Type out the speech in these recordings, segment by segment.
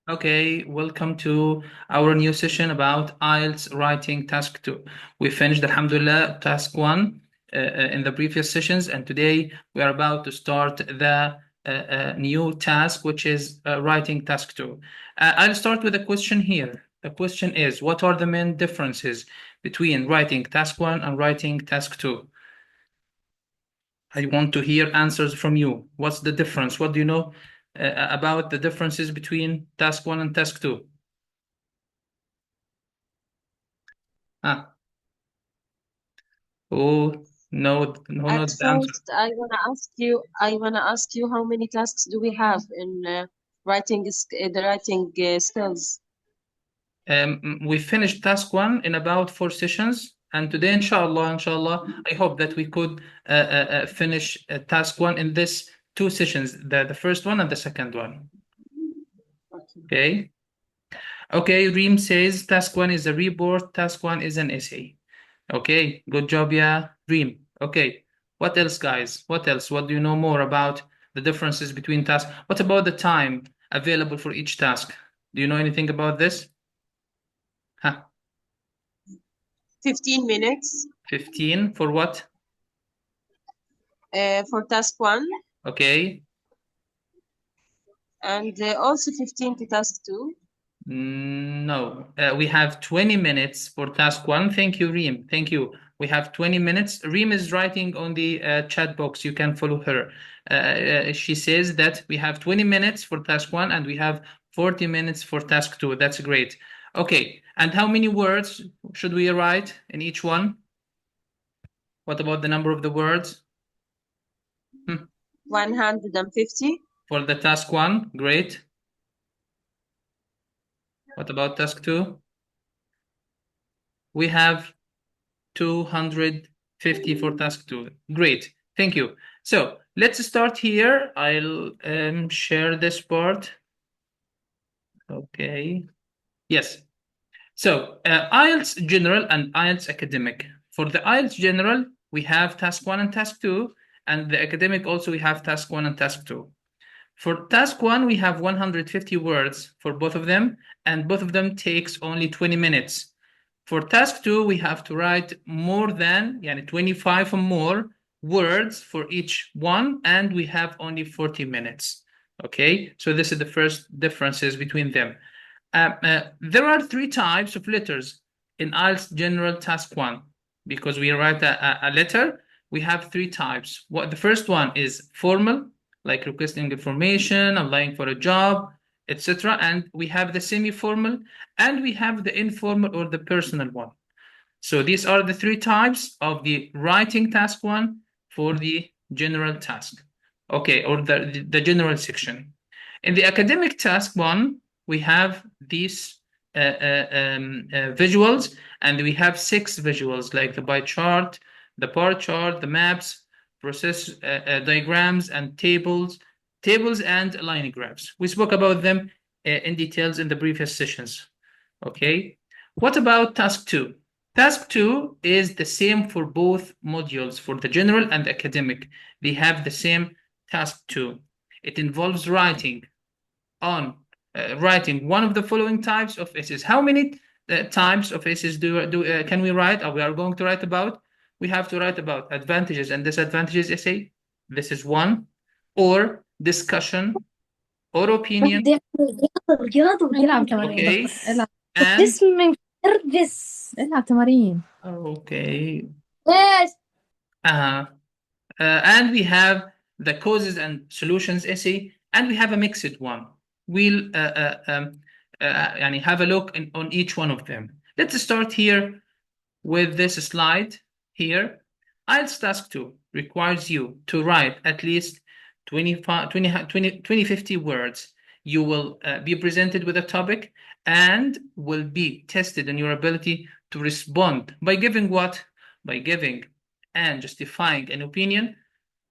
Okay, welcome to our new session about IELTS writing task 2. We finished, Alhamdulillah, task 1 in the previous sessions, and today we are about to start the new task, which is writing task 2. I'll start with a question here. The question is, what are the main differences between writing task 1 and writing task 2? I want to hear answers from you. What's the difference? What do you know about the differences between task 1 and task 2? Ah, oh, no, no, At not the answer. first, I wanna ask you how many tasks do we have in the writing skills? We finished task 1 in about 4 sessions, and today, inshallah, I hope that we could finish task 1 in this 2 sessions, the first one and the second one. Okay. Okay. Okay, Reem says task 1 is a report, task 1 is an essay. Okay, good job, yeah, Reem. Okay, what else, guys? What else? What do you know more about the differences between tasks? What about the time available for each task? Do you know anything about this? Huh, 15 minutes 15 for what? for task one, Okay. and also 15 to task two. No, we have 20 minutes for task 1. Thank you, Reem. Thank you. We have 20 minutes. Reem is writing on the chat box. You can follow her. She says that we have 20 minutes for task 1 and we have 40 minutes for task 2. That's great. Okay. And how many words should we write in each one? What about the number of the words? 150. For the task 1, great. What about task 2? We have 250 for task 2. Great. Thank you. So let's start here. I'll share this part. Okay. Yes. So IELTS General and IELTS Academic. For the IELTS General, we have task 1 and task 2. And the academic also, we have task 1 and task 2. For task 1, we have 150 words for both of them, and both of them takes only 20 minutes. For task 2, we have to write more than 25 or more words for each one, and we have only 40 minutes. Okay, so this is the first differences between them. There are 3 types of letters in IELTS General Task 1. Because we write a letter, we have 3 types. The first one is formal, like requesting information, applying for a job, etc. And we have the semi-formal, and we have the informal or the personal one. So these are the 3 types of the writing task 1 for the general task. Okay, or the general section. In the academic task 1, we have these visuals, and we have 6 visuals like the pie chart, the bar chart, the maps, process diagrams, and tables and line graphs. We spoke about them in details in the previous sessions. Okay, what about task 2? Task 2 is the same for both modules, for the general and academic. They have the same task 2. It involves writing one of the following types of essays. How many types of essays can we write? Or we are going to write about? We have to write about advantages and disadvantages essay. This is one. Or discussion or opinion. بدي رياضة العب تمارين. Okay. العب And جسمي مكربس. العب تمارين. okay. ليش؟ And we have the causes and solutions essay, and we have a mixed one. We'll have a look on each one of them. Let's start here with this slide here. IELTS Task 2 requires you to write at least 50 words. You will be presented with a topic and will be tested on your ability to respond by giving what? By giving and justifying an opinion,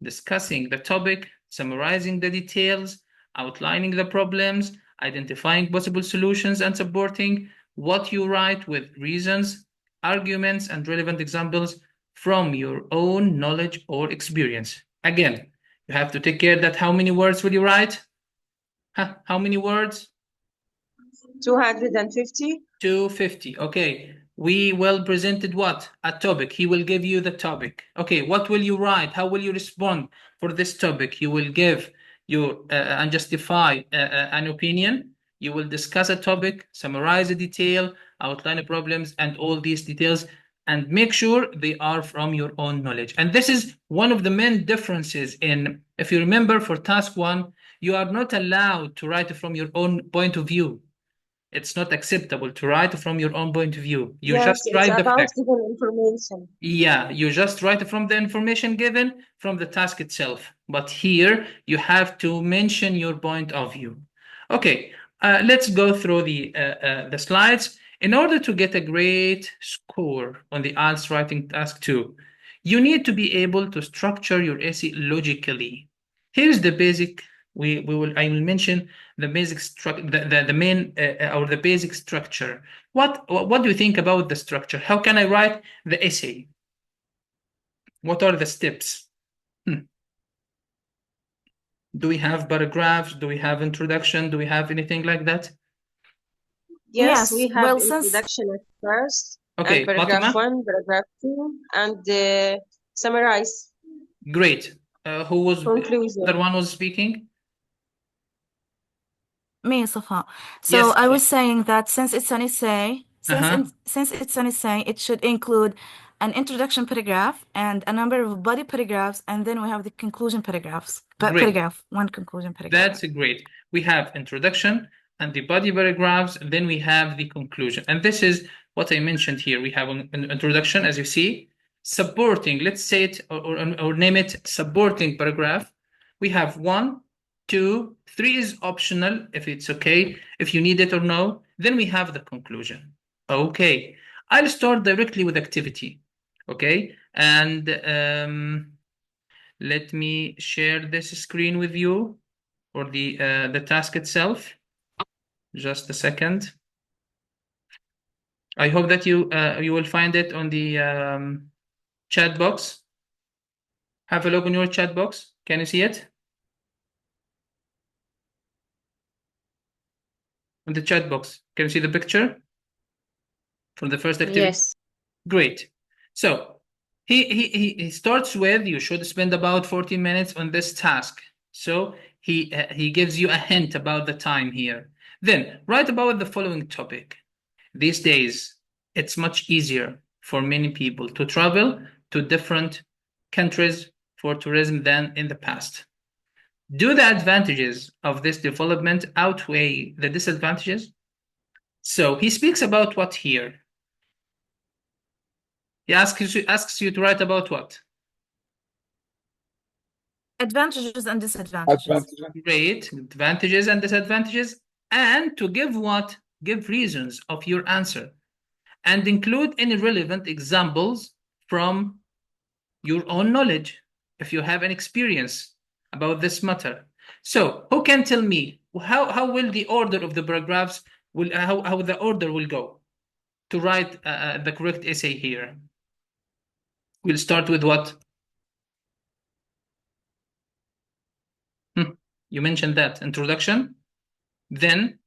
discussing the topic, summarizing the details, outlining the problems, identifying possible solutions, and supporting what you write with reasons, arguments, and relevant examples from your own knowledge or experience. Again, you have to take care that how many words will you write? How many words? 250. 250. Okay. We will presented what? A topic. He will give you the topic. Okay. What will you write? How will you respond for this topic? You will give your and justify an opinion. You will discuss a topic, summarize the detail, outline the problems, and all these details, and make sure they are from your own knowledge. And this is one of the main differences in, if you remember, for task 1, you are not allowed to write from your own point of view. It's not acceptable to write from your own point of view. You Yes, just it's write the about fact. given information. Yeah, you just write from the information given from the task itself. But here you have to mention your point of view. Okay, let's go through the slides. In order to get a great score on the IELTS writing task 2, you need to be able to structure your essay logically. Here's the basic. I will mention the basic structure, the main or the basic structure. What do you think about the structure? How can I write the essay? What are the steps? Do we have paragraphs? Do we have introduction? Do we have anything like that? Yes, we have well, introduction at first, Okay, and paragraph Fatima? 1, paragraph 2, and summarize. Great. Who was Conclusion. the other one was speaking? Me, Safa. So Yes. I was saying that since it's an essay, since it's an essay, it should include an introduction paragraph and a number of body paragraphs, and then we have the conclusion paragraphs. Great. One conclusion paragraph. That's great. We have introduction and the body paragraphs, and then we have the conclusion. And this is what I mentioned here. We have an introduction, as you see, supporting, let's say it or name it supporting paragraph. We have 1, 2, 3 is optional if it's okay, if you need it or no. Then we have the conclusion. Okay, I'll start directly with activity. Okay, and let me share this screen with you for the task itself. Just a second. I hope that you will find it on the chat box. Have a look on your chat box. Can you see it? On the chat box, can you see the picture from the first activity? Yes. Great. So he starts with, you should spend about 14 minutes on this task. So he gives you a hint about the time here. Then write about the following topic. These days, it's much easier for many people to travel to different countries for tourism than in the past. Do the advantages of this development outweigh the disadvantages? So he speaks about what here? He asks you to write about what? Advantages and disadvantages. Great. Advantages and disadvantages. And to give what? Give reasons of your answer. And include any relevant examples from your own knowledge, if you have an experience about this matter. So who can tell me how will the order of the paragraphs, how the order will go to write the correct essay here? We'll start with what? You mentioned that introduction, then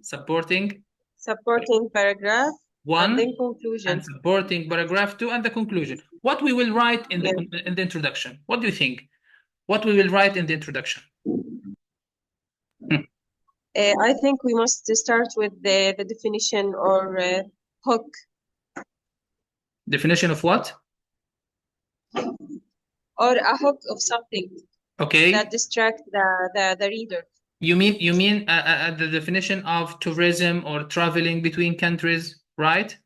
supporting paragraph 1, and then conclusion. and supporting paragraph 2 and the conclusion. What we will write in the introduction? What do you think? What we will write in the introduction? I think we must start with the definition or hook. Definition of what? Or a hook of something. Okay. That distract the reader. You mean the definition of tourism or traveling between countries, right?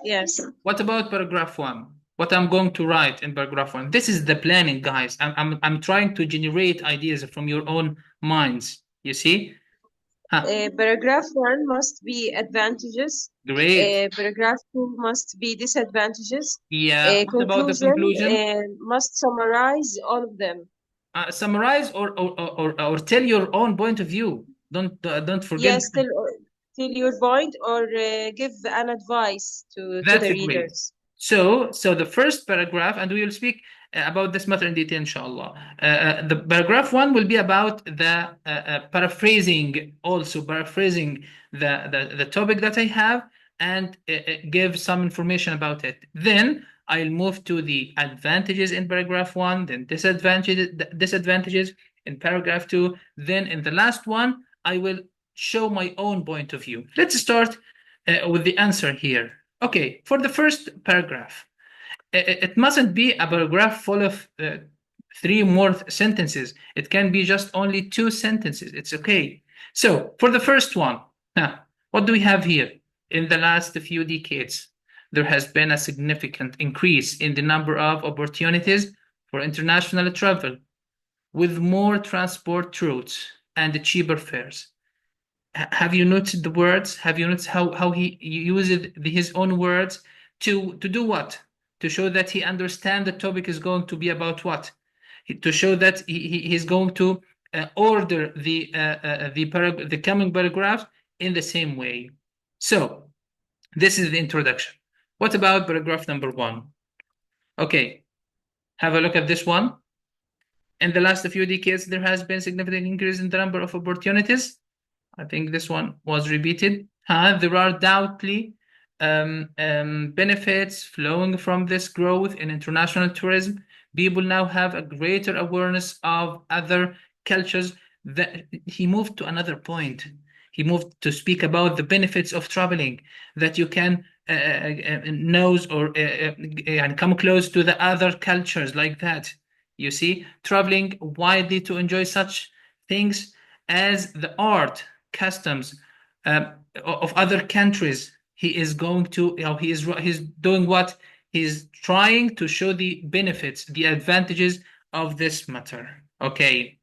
Yes. What about paragraph 1? What I'm going to write in paragraph 1? This is the planning, guys. I'm trying to generate ideas from your own minds. You see? Paragraph 1 must be advantages. Great. Paragraph 2 must be disadvantages. Yeah. What about the conclusion? Must summarize all of them. Summarize or tell your own point of view. Don't forget. Yes, tell your point or give an advice to the readers. So the first paragraph, and we will speak about this matter in detail, inshallah. The paragraph 1 will be about the paraphrasing the topic that I have, and give some information about it. Then I'll move to the advantages in paragraph 1, then disadvantages in paragraph 2. Then in the last one, I will show my own point of view. Let's start with the answer here. Okay, for the first paragraph, it mustn't be a paragraph full of 3 more sentences. It can be just only 2 sentences. It's okay. So for the first one, what do we have here? In the last few decades, there has been a significant increase in the number of opportunities for international travel, with more transport routes and cheaper fares. Have you noticed the words? Have you noticed how he uses his own words to do what? To show that he understands the topic is going to be about what? To show that he's going to order the coming paragraphs in the same way. So this is the introduction. What about paragraph number 1? Okay, have a look at this one. In the last few decades, there has been significant increase in the number of opportunities. I think this one was repeated. There are doubtfully benefits flowing from this growth in international tourism. People now have a greater awareness of other cultures. That he moved to another point. He moved to speak about the benefits of traveling, that you can knows or and come close to the other cultures like that. You see, traveling widely to enjoy such things as the art, customs of other countries. He is going to, he's doing what? He's trying to show the benefits, the advantages of this matter. Okay,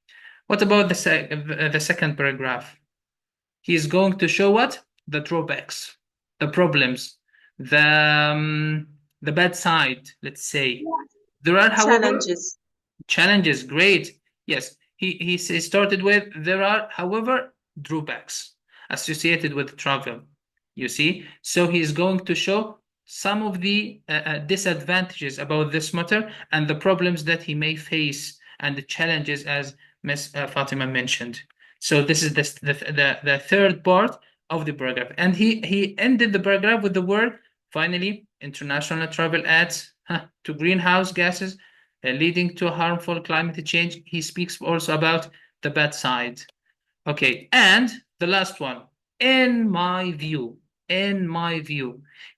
what about the second paragraph? He is going to show what? The drawbacks, the problems, the bad side, let's say. There are, however, challenges. Great. Yes, he started with, there are, however, drawbacks associated with travel. You see, so he's going to show some of the disadvantages about this matter and the problems that he may face and the challenges, as Ms. Fatima mentioned. So this is the third part of the paragraph, and he ended the paragraph with the word, finally, international travel adds to greenhouse gases, leading to harmful climate change. He speaks also about the bad side. Okay, and the last one, in my view,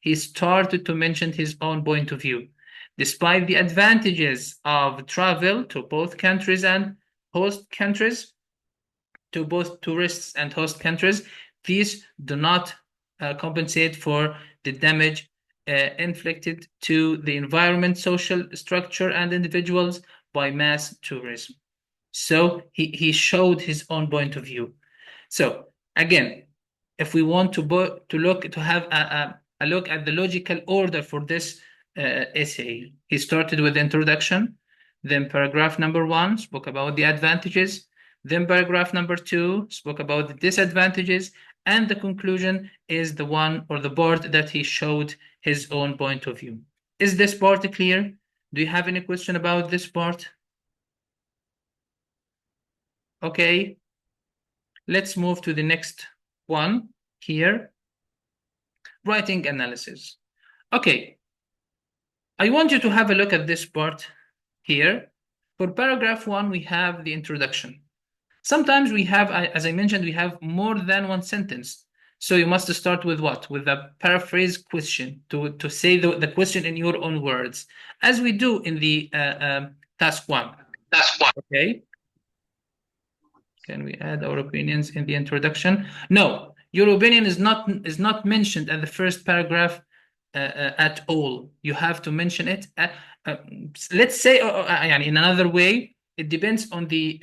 he started to mention his own point of view. Despite the advantages of travel to both countries and host countries, to both tourists and host countries, these do not compensate for the damage inflicted to the environment, social structure, and individuals by mass tourism. So he showed his own point of view. So again, if we want to have a look at the logical order for this essay, he started with the introduction, then paragraph number 1 spoke about the advantages, then paragraph number 2 spoke about the disadvantages, and the conclusion is the one or the part that he showed his own point of view. Is this part clear? Do you have any question about this part? Okay, let's move to the next one here. Writing analysis. Okay, I want you to have a look at this part here. For paragraph 1, we have the introduction. Sometimes we have, as I mentioned, we have more than one sentence. So you must start with what? With a paraphrase question to say the question in your own words, as we do in the task 1. Okay. Can we add our opinions in the introduction? No, your opinion is not mentioned at the first paragraph at all. You have to mention it. Let's say, in another way, it depends on the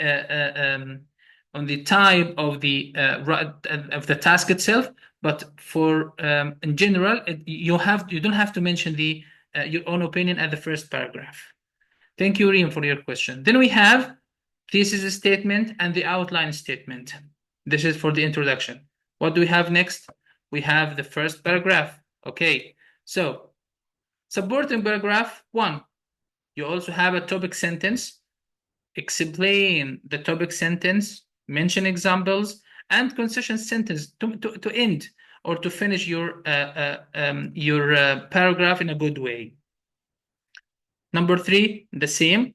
type of the task itself. But for in general, you don't have to mention your own opinion at the first paragraph. Thank you, Reem, for your question. Then we have thesis statement and the outline statement. This is for the introduction. What do we have next? We have the first paragraph. Okay, so supporting paragraph 1. You also have a topic sentence. Explain the topic sentence, mention examples, and concession sentence to end or to finish your paragraph in a good way. Number 3, the same.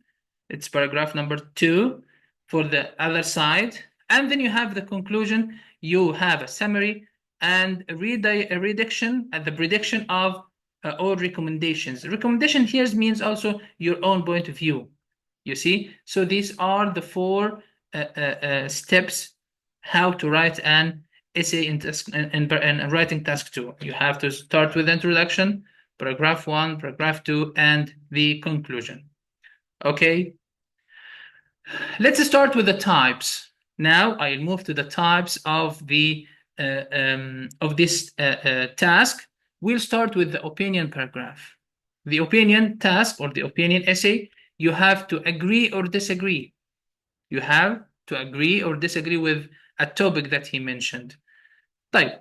It's paragraph number 2 for the other side. And then you have the conclusion. You have a summary and a reduction and the prediction of all recommendations. Recommendation here means also your own point of view. You see? So these are the 4 steps how to write an essay in writing task 2. You have to start with introduction, paragraph 1, paragraph 2, and the conclusion. Okay. Let's start with the types. Now I'll move to the types of the of this task. We'll start with the opinion paragraph. The opinion task or the opinion essay, you have to agree or disagree. You have to agree or disagree with a topic that he mentioned. Right.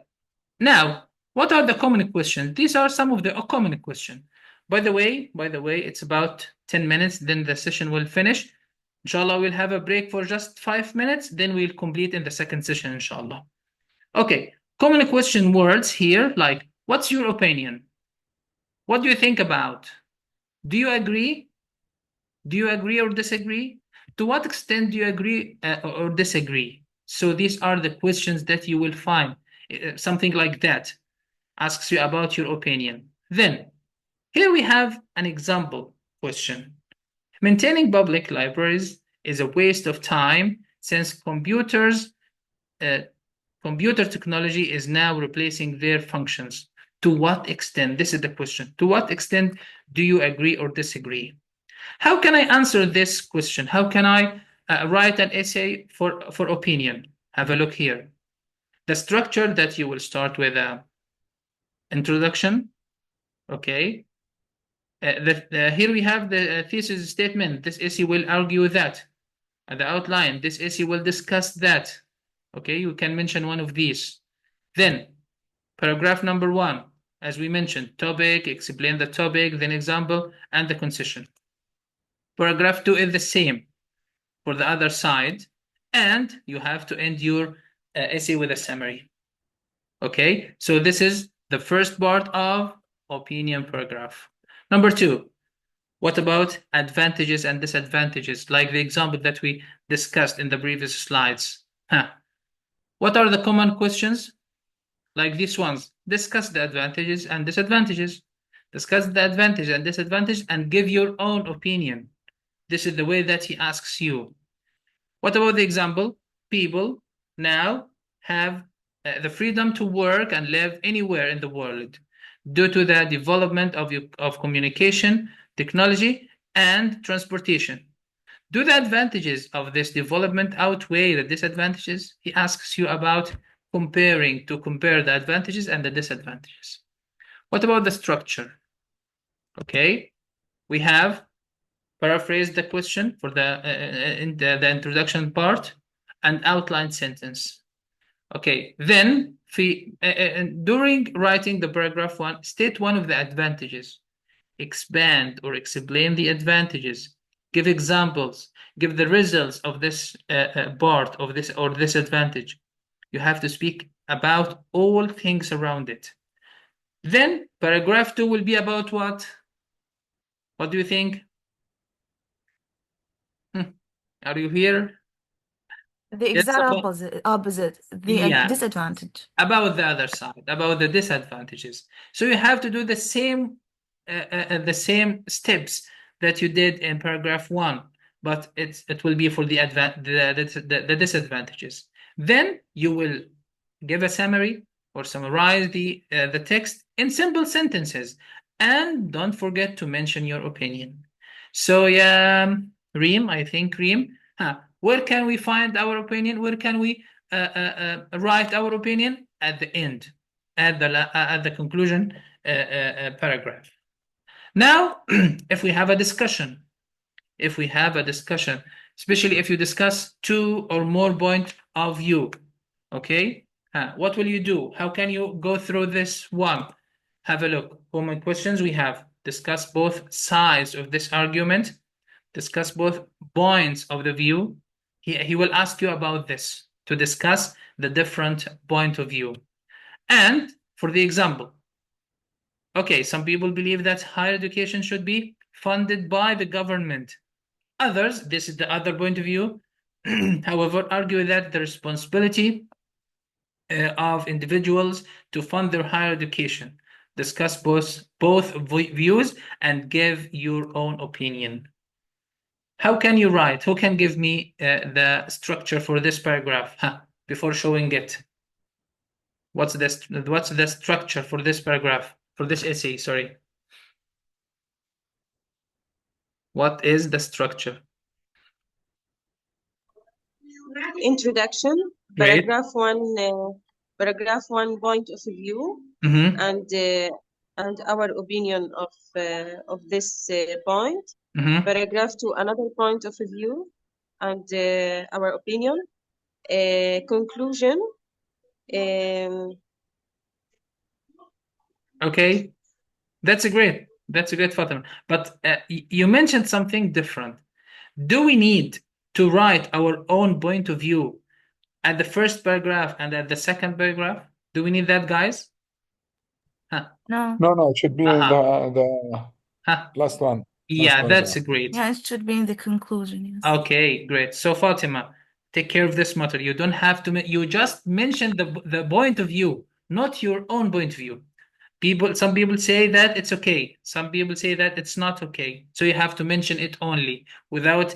Now, what are the common questions? These are some of the common questions. By the way, it's about 10 minutes, then the session will finish. Inshallah, we'll have a break for just 5 minutes, then we'll complete in the second session, inshallah. Okay, common question words here, like, what's your opinion? What do you think about? Do you agree? Do you agree or disagree? To what extent do you agree or disagree? So these are the questions that you will find. Something like that asks you about your opinion. Then, here we have an example question. Maintaining public libraries is a waste of time since computer technology is now replacing their functions. To what extent? This is the question. To what extent do you agree or disagree? How can I answer this question? How can I write an essay for opinion? Have a look here. The structure that you will start with introduction. Okay. Here we have the thesis statement. This essay will argue that. The outline. This essay will discuss that. Okay, you can mention one of these. Then, paragraph number 1, as we mentioned, topic, explain the topic, then example, and the concession. Paragraph 2 is the same for the other side, and you have to end your essay with a summary. Okay, so this is the first part of opinion paragraph. Number 2, what about advantages and disadvantages, like the example that we discussed in the previous slides? What are the common questions? Like these ones. Discuss the advantages and disadvantages. Discuss the advantage and disadvantage and give your own opinion. This is the way that he asks you. What about the example? People now have the freedom to work and live anywhere in the world due to the development of communication, technology, and transportation. Do the advantages of this development outweigh the disadvantages? He asks you about compare the advantages and the disadvantages. What about the structure? Okay, we have paraphrased the question for in the introduction part and outline sentence. Okay, then during writing the paragraph 1, state one of the advantages. Expand or explain the advantages. Give examples. Give the results of this part of this or this advantage. You have to speak about all things around it. Then paragraph 2 will be about what? What do you think? Are you here? The exact opposite, the disadvantage. About the other side, about the disadvantages. So you have to do the same steps that you did in paragraph 1, but it will be for the disadvantages. Then you will give a summary or summarize the text in simple sentences, and don't forget to mention your opinion. So yeah, Reem, I think Reem, where can we find our opinion? Where can we write our opinion? At the end, at the conclusion paragraph. Now, if we have a discussion, especially if you discuss 2 or more points of view, okay, what will you do? How can you go through this one? Have a look. Common questions we have. discuss both sides of this argument, discuss both points of the view. He will ask you about this to discuss the different point of view. And for the example, okay, some people believe that higher education should be funded by the government. Others, this is the other point of view, however, argue that the responsibility of individuals to fund their higher education. Discuss both views and give your own opinion. How can you write? Who can give me the structure for this paragraph before showing it? What's the structure for this paragraph, for this essay, sorry? What is the structure? Introduction, Great. paragraph one point of view, Mm-hmm. and our opinion of this point. Mm-hmm. Paragraph two, another point of view, and our opinion. Conclusion. Okay, that's a great, Fatima. But you mentioned something different. Do we need to write our own point of view at the first paragraph and at the second paragraph? Do we need that, guys? Huh. No. No, it should be the Huh. last one. Yeah, that's great. Yeah, it should be in the conclusion, yes. Okay, great. So Fatima, take care of this matter. You don't have to, you just mention the point of view, not your own point of view. Some people say that it's okay. Some people say that it's not okay. So you have to mention it only without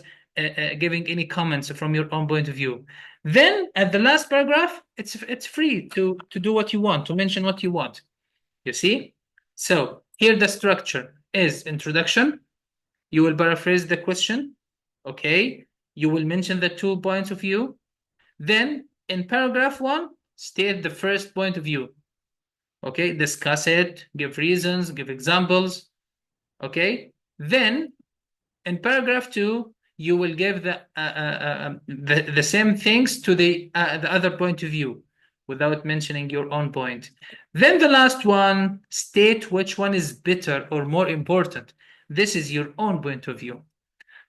giving any comments from your own point of view. Then at the last paragraph, it's free to do what you want, to mention what you want. You see? So here the structure is introduction. You will paraphrase the question. Okay. You will mention the 2 points of view. Then in paragraph 1, state the first point of view. Okay, discuss it, give reasons, give examples. Okay, then in paragraph 2, you will give the same things to the other point of view without mentioning your own point. Then the last one, state which one is better or more important. This is your own point of view.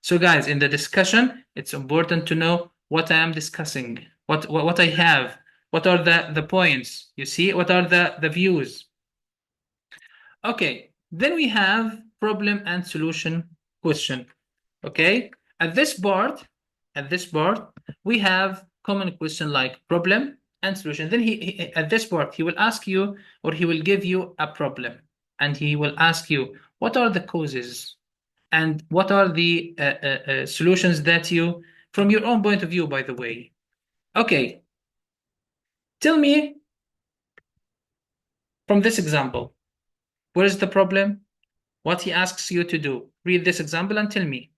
So guys, in the discussion, it's important to know what I am discussing, what I have, what are the points, you see, what are the views. Okay, then we have problem and solution question. Okay, at this part, we have common question like problem and solution. Then he at this part, he will ask you, or he will give you a problem, and he will ask you, what are the causes and what are the solutions that you, from your own point of view, by the way. Okay, tell me from this example, where is the problem? What he asks you to do. Read this example and tell me.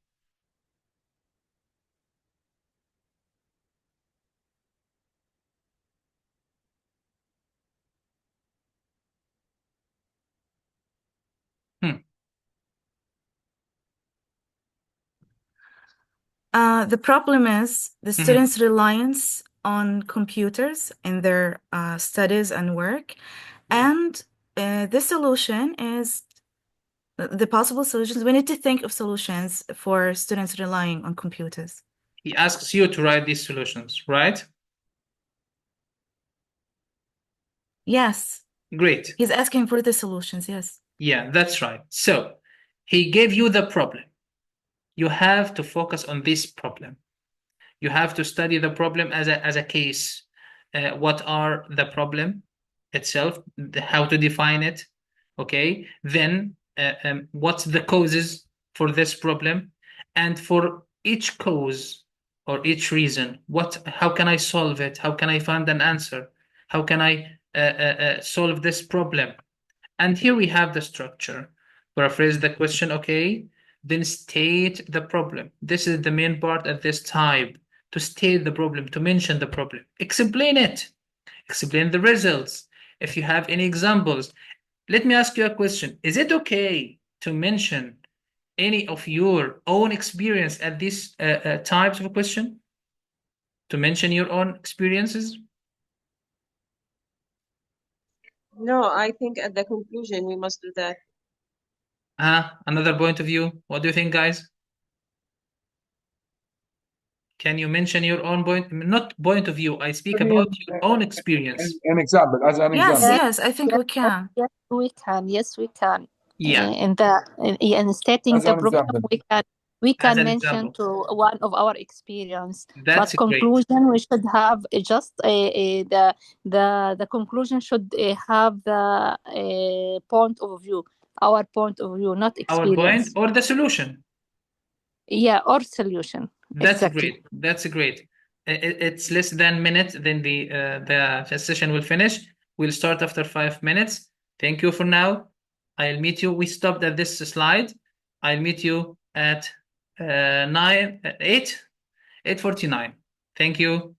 The problem is the students' reliance on computers in their studies and work, and the solution is the possible solutions. We need to think of solutions for students relying on computers. He asks you to write these solutions, right? Yes. Great. He's asking for the solutions, yes. Yeah, that's right. So he gave you the problem. You have to focus on this problem. You have to study the problem as a case. What are the problem itself, how to define it, okay? Then what's the causes for this problem? And for each cause or each reason, how can I solve it? How can I find an answer? How can I solve this problem? And here we have the structure. Paraphrase the question, okay? Then state the problem. This is the main part at this type. To state the problem, to mention the problem. Explain it. Explain the results. If you have any examples, let me ask you a question. Is it okay to mention any of your own experience at these types of a question? To mention your own experiences? No, I think at the conclusion we must do that. Another point of view. What do you think, guys? Can you mention your own not point of view, I speak about your own experience. An example, as an Yes, example. yes, I think we can. Yes, we can. Yes, we can. Yeah. In stating As the an problem, example. we As can an mention example. to one of our experience. That's But great. conclusion, we should have just the conclusion should have the point of view, our point of view, not Our point experience. or the solution. Yeah, or solution. That's Exactly. great. That's great. It's less than a minute, then the session will finish. We'll start after 5 minutes. Thank you for now. I'll meet you. We stopped at this slide. I'll meet you at 8:49. Thank you.